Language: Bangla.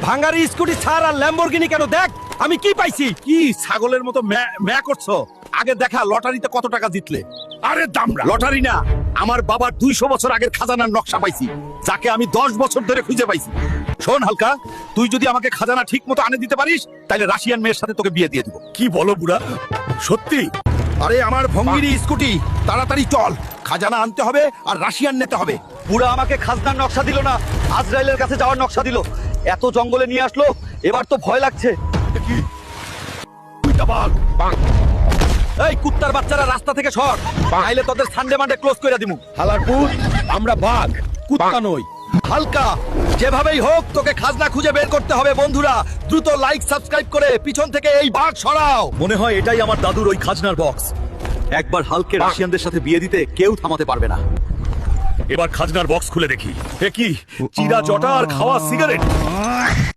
ভাঙারি স্কুটি ছাড় আর ল্যাম্বরগিনি কেন? দেখ আমি কি পাইছি। কি ছাগলের মতো ম্যা করছো? আগে দেখা লটারিতে কত টাকা জিতলে। আরে দামরা, লটারি না, আমার বাবার 200 বছর আগের খাজানার নকশা পাইছি, যাকে আমি 10 বছর ধরে খুঁজে পাইছি। শোন হালকা, তুই যদি আমাকে খাজানা ঠিক মতো আনে দিতে পারিস, তাহলে রাশিয়ান মেয়ের সাথে তোকে বিয়ে দিয়ে দিব। কি বলো বুড়া, সত্যি? আরে আমার ভঙ্গিরি স্কুটি, তাড়াতাড়ি চল, খাজানা আনতে হবে আর রাশিয়ান নিতে হবে। বুড়া আমাকে খাজনার নকশা দিল না, আজরাইলের কাছে যাওয়ার নকশা দিল। এত জঙ্গলে নিয়ে আসলো, এবার তো ভয় লাগছে। এই কুত্তার বাচ্চারা রাস্তা থেকে সর, নাইলে তোদের সানডে মানডে ক্লোজ করে দিমু। হালার পুত, আমরা বাঘ, কুত্তা নই। হালকা, যেভাবেই হোক তোকে খাজনা খুঁজে বের করতে হবে। বন্ধুরা দ্রুত লাইক সাবস্ক্রাইব করে পিছন থেকে এই বাঘ সরাও। মনে হয় এটাই আমার দাদুর ওই খাজনার বক্স। একবার হালকে রাশিয়ানদের সাথে বিয়ে দিতে কেউ থামাতে পারবে না। এবার খাজনার বক্স খুলে দেখি। এ কি চিরা জটা আর খাওয়া সিগারেট?